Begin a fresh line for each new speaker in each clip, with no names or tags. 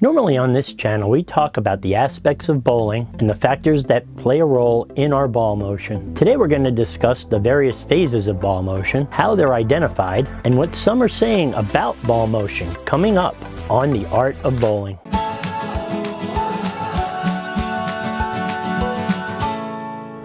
Normally on this channel we talk about the aspects of bowling and the factors that play a role in our ball motion. Today we're going to discuss the various phases of ball motion, how they're identified, and what some are saying about ball motion coming up on The Art of Bowling.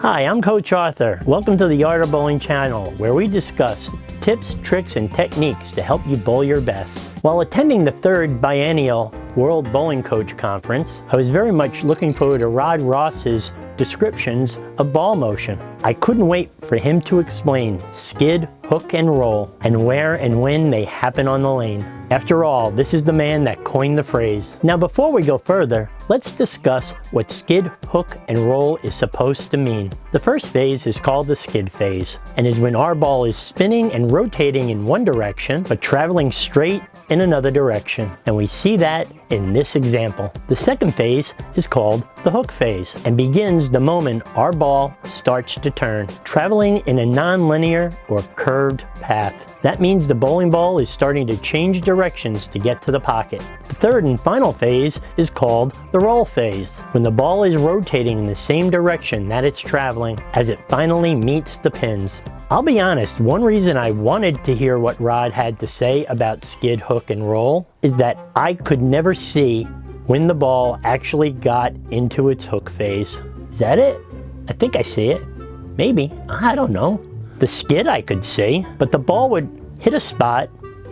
Hi, I'm Coach Arthur. Welcome to the Art of Bowling channel, where we discuss tips, tricks, and techniques to help you bowl your best. While attending the third biennial World Bowling Coach Conference, I was very much looking forward to Rod Ross's descriptions of ball motion. I couldn't wait for him to explain skid, hook, and roll, and where and when they happen on the lane. After all, this is the man that coined the phrase. Now before we go further, let's discuss what skid, hook, and roll is supposed to mean. The first phase is called the skid phase, and is when our ball is spinning and rotating in one direction, but traveling straight in another direction. And we see that in this example. The second phase is called the hook phase, and begins the moment our ball starts to turn, traveling in a non-linear or curved path. That means the bowling ball is starting to change directions to get to the pocket. The third and final phase is called the roll phase, when the ball is rotating in the same direction that it's traveling as it finally meets the pins. I'll be honest, one reason I wanted to hear what Rod had to say about skid, hook, and roll is that I could never see when the ball actually got into its hook phase. Is that it? I think I see it. Maybe. I don't know. The skid I could see, but the ball would hit a spot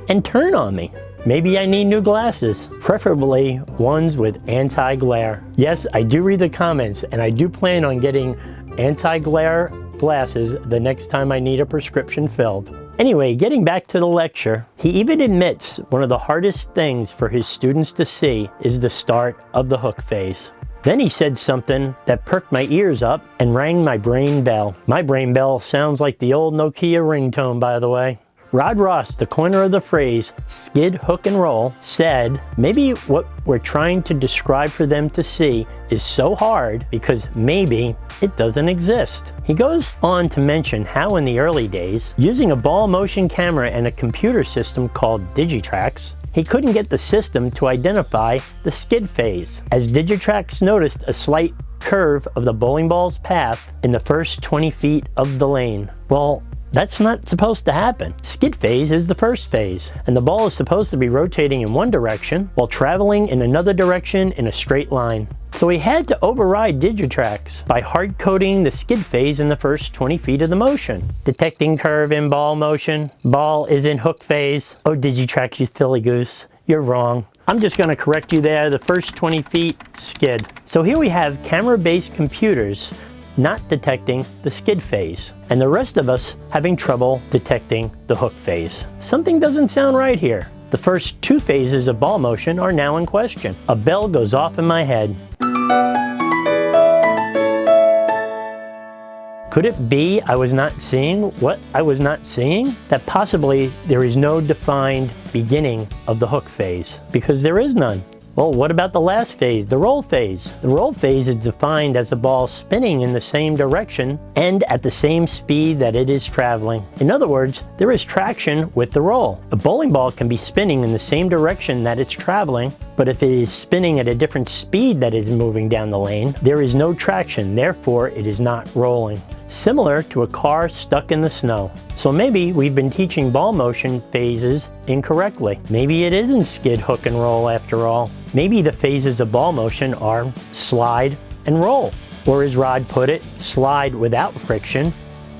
and turn on me. Maybe I need new glasses, preferably ones with anti-glare. Yes, I do read the comments, and I do plan on getting anti-glare glasses the next time I need a prescription filled. Anyway, getting back to the lecture, he even admits one of the hardest things for his students to see is the start of the hook phase. Then he said something that perked my ears up and rang my brain bell. My brain bell sounds like the old Nokia ringtone, by the way. Rod Ross, the coiner of the phrase skid, hook, and roll, said maybe what we're trying to describe for them to see is so hard because maybe it doesn't exist. He goes on to mention how in the early days, using a ball motion camera and a computer system called Digitrax, he couldn't get the system to identify the skid phase, as Digitrax noticed a slight curve of the bowling ball's path in the first 20 feet of the lane. Well, that's not supposed to happen. Skid phase is the first phase, and the ball is supposed to be rotating in one direction while traveling in another direction in a straight line. So he had to override Digitrax by hard-coding the skid phase in the first 20 feet of the motion. Detecting curve in ball motion, ball is in hook phase. Oh, Digitrax, you silly goose, you're wrong. I'm just going to correct you there, the first 20 feet, skid. So here we have camera-based computers not detecting the skid phase, and the rest of us having trouble detecting the hook phase. Something doesn't sound right here. The first two phases of ball motion are now in question. A bell goes off in my head. Could it be I was not seeing what I was not seeing? That possibly there is no defined beginning of the hook phase, because there is none. Well, what about the last phase, the roll phase? The roll phase is defined as the ball spinning in the same direction and at the same speed that it is traveling. In other words, there is traction with the roll. A bowling ball can be spinning in the same direction that it's traveling, but if it is spinning at a different speed that is moving down the lane, there is no traction, therefore it is not rolling. Similar to a car stuck in the snow. So maybe we've been teaching ball motion phases incorrectly. Maybe it isn't skid, hook, and roll after all. Maybe the phases of ball motion are slide and roll. Or as Rod put it, slide without friction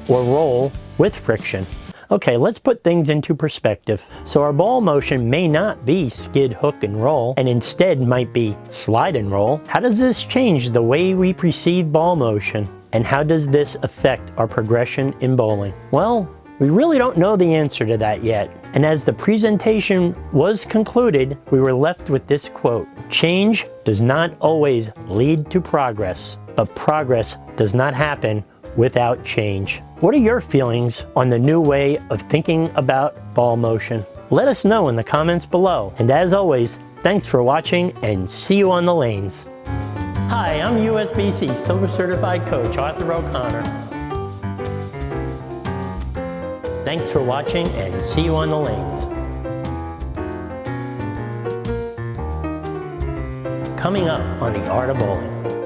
or roll with friction. Okay, let's put things into perspective. So our ball motion may not be skid, hook, and roll, and instead might be slide and roll. How does this change the way we perceive ball motion? And how does this affect our progression in bowling? Well, we really don't know the answer to that yet. And as the presentation was concluded, we were left with this quote: "Change does not always lead to progress, but progress does not happen without change." What are your feelings on the new way of thinking about ball motion? Let us know in the comments below. And as always, thanks for watching and see you on the lanes. Hi, I'm USBC Silver Certified Coach Arthur O'Connor. Thanks for watching and see you on the lanes. coming up on The Art of Bowling.